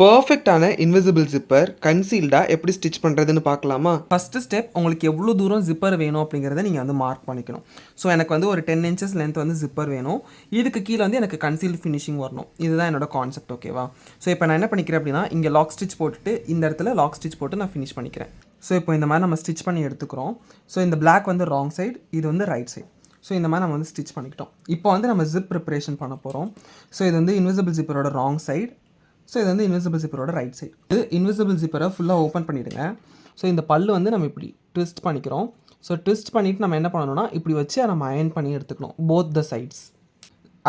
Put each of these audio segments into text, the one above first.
பெர்ஃபெக்ட்டான invisible zipper கன்சீல்டாக எப்படி stitch பண்ணுறதுன்னு பார்க்கலாமா? ஃபஸ்ட்டு ஸ்டெப் உங்களுக்கு எவ்வளோ தூரம் ஜிப்பர் வேணும் அப்படிங்கிறத நீங்கள் வந்து மார்க் பண்ணிக்கணும். ஸோ எனக்கு வந்து ஒரு 10 இன்ச்சஸ் லென்த் வந்து ஜிப்பர் வேணும். இதுக்கு கீழே வந்து எனக்கு கன்சீல்டு ஃபினிஷிங் வரணும். இதுதான் என்னோட கான்செப்ட். ஓகேவா? ஸோ இப்போ நான் என்ன பண்ணிக்கிறேன் அப்படின்னா, இங்கே லாக் ஸ்டிச் போட்டுட்டு இந்த இடத்துல லாக் ஸ்டிச் போட்டு நான் ஃபினிஷ் பண்ணிக்கிறேன். ஸோ இப்போ இந்த மாதிரி நம்ம ஸ்டிச் பண்ணி எடுத்துக்கிறோம். ஸோ இந்த பிளாக் வந்து ராங் சைடு, இது வந்து ரைட் சைடு. ஸோ இந்த மாதிரி நம்ம வந்து ஸ்டிச் பண்ணிக்கிட்டோம். இப்போ வந்து நம்ம ஜிப் ப்ரிப்பரேஷன் பண்ண போகிறோம். ஸோ இது வந்து இன்விசிபிள் ஜிப்பரோட ராங் சைடு. ஸோ இது வந்து இன்விசிபிள் ஜிப்பரோட ரைட் சைடு. இது இன்விசிபிள் ஜிப்பரை ஃபுல்லாக ஓப்பன் பண்ணிவிடுங்க. ஸோ இந்த பல்லு வந்து நம்ம இப்படி ட்விஸ்ட் பண்ணிக்கிறோம். ஸோ ட்விஸ்ட் பண்ணிவிட்டு நம்ம என்ன பண்ணணும்னா, இப்படி வச்சு நம்ம அயன் பண்ணி எடுத்துக்கணும் போத் த சைட்ஸ்.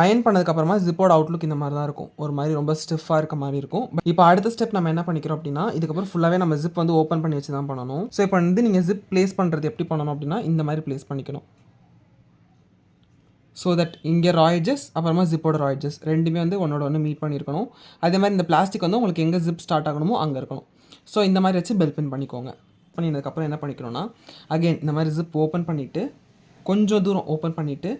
அயன் பண்ணதுக்கப்புறமா ஜிப்போட அவுட்லுக் இந்த மாதிரி தான் இருக்கும். ஒரு மாதிரி ரொம்ப ஸ்டிஃபாக இருக்க மாதிரி இருக்கும். இப்போ அடுத்த ஸ்டெப் நம்ம என்ன பண்ணிக்கிறோம் அப்படின்னா, இதுக்கப்புறம் ஃபுல்லாகவே நம்ம ஜிப் வந்து ஓப்பன் பண்ணி வச்சு தான் பண்ணணும். ஸோ இப்போ வந்து நீங்கள் ஜிப் ப்ளேஸ் பண்ணுறது எப்படி பண்ணணும் அப்படின்னா, இந்த மாதிரி ப்ளேஸ் பண்ணிக்கணும். ஸோ தட் இங்கே ராய்ஜஸ் அப்புறமா ஜிப்போட ராய்ஜஸ் ரெண்டுமே வந்து ஒன்னோட ஒன்று மீட் பண்ணியிருக்கணும். அதே மாதிரி இந்த பிளாஸ்டிக் வந்து உங்களுக்கு எங்கே ஜிப் ஸ்டார்ட் ஆகணுமோ அங்கே இருக்கணும். ஸோ இந்த மாதிரி வச்சு பெல் பின் பண்ணிக்கோங்க. பண்ணினதுக்கப்புறம் என்ன பண்ணிக்கணும்னா, அகெயின் இந்த மாதிரி ஜிப் ஓப்பன் பண்ணிவிட்டு கொஞ்சம் தூரம் ஓப்பன் பண்ணிவிட்டு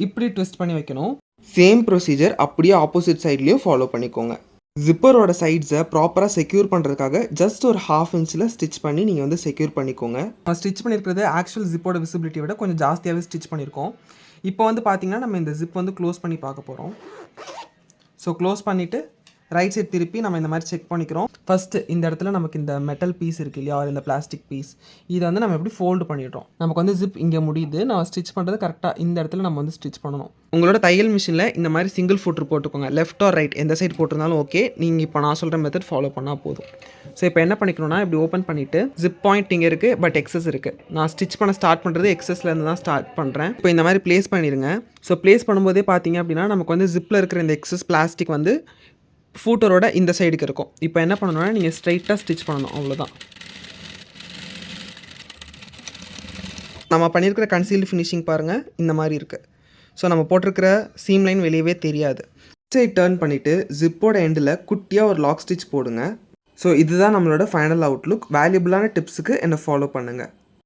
இப்படி ட்விஸ்ட் பண்ணி வைக்கணும். சேம் ப்ரொசீஜர் அப்படியே ஆப்போசிட் சைட்லேயும் ஃபாலோ பண்ணிக்கோங்க. ஜிப்பரோட சைட்ஸை ப்ராப்பராக செக்யூர் பண்ணுறதுக்காக ஜஸ்ட் ஒரு 1/2 இன்ச்சில் ஸ்டிச் பண்ணி நீங்கள் வந்து செக்யூர் பண்ணிக்கோங்க. நம்ம ஸ்டிச் பண்ணியிருக்கிறது ஆக்சுவல் ஜிப்போட விசிபிலிட்டியை விட கொஞ்சம் ஜாஸ்தியாகவே ஸ்டிச் பண்ணியிருக்கோம். இப்போ வந்து பார்த்திங்கன்னா நம்ம இந்த ஜிப் வந்து க்ளோஸ் பண்ணி பார்க்க போகிறோம். ஸோ க்ளோஸ் பண்ணிவிட்டு ரைட் சைட் திருப்பி நம்ம இந்த மாதிரி செக் பண்ணிக்கிறோம். ஃபஸ்ட்டு இந்த இடத்துல நமக்கு இந்த மெட்டல் பீஸ் இருக்குது இல்லையா, இந்த பிளாஸ்டிக் பீஸ், இதை வந்து நம்ம எப்படி ஃபோல்டு பண்ணிடுறோம். நமக்கு வந்து ஜிப் இங்கே முடியுது. நம்ம ஸ்டிச் பண்ணுறது கரெக்டாக இந்த இடத்துல நம்ம வந்து ஸ்டிச் பண்ணணும். உங்களோட தையல் மிஷினில் இந்த மாதிரி சிங்கிள் ஃபுட்ரு போட்டுக்கோங்க. லெஃப்ட் ஆர் ரைட் எந்த சைடு போட்டிருந்தாலும் ஓகே. நீங்கள் இப்போ நான் சொல்கிற மெத்தட் ஃபாலோ பண்ணால் போதும். ஸோ இப்போ என்ன பண்ணிக்கணும்னா, இப்படி ஓப்பன் பண்ணிவிட்டு ஜிப் பாயிண்ட் இங்கே இருக்குது, பட் எக்ஸஸ் இருக்குது. நான் ஸ்டிச் பண்ண ஸ்டார்ட் பண்ணுறது எக்ஸஸ்லேருந்து தான் ஸ்டார்ட் பண்ணுறேன். இப்போ இந்த மாதிரி ப்ளேஸ் பண்ணிடுங்க. ஸோ ப்ளேஸ் பண்ணும்போதே பார்த்தீங்க அப்படின்னா நமக்கு வந்து ஜிப்பில் இருக்கிற இந்த எக்ஸஸ் பிளாஸ்டிக் வந்து ஃபூட்டரோட இந்த சைடுக்கு இருக்கும். இப்போ என்ன பண்ணணும்னா, நீங்கள் ஸ்ட்ரைட்டாக ஸ்டிச் பண்ணணும். அவ்வளோதான். நம்ம பண்ணியிருக்கிற கன்சீல்டு ஃபினிஷிங் பாருங்கள், இந்த மாதிரி இருக்குது. ஸோ நம்ம போட்டிருக்கிற சீம் லைன் வெளியவே தெரியாது. சைட் டர்ன் பண்ணிவிட்டு ஜிப்போட எண்டில் குட்டியாக ஒரு லாக் ஸ்டிச் போடுங்க. ஸோ இதுதான் நம்மளோட ஃபைனல் அவுட்லுக். வேல்யூபிளான டிப்ஸுக்கு என்னை ஃபாலோ பண்ணுங்கள்.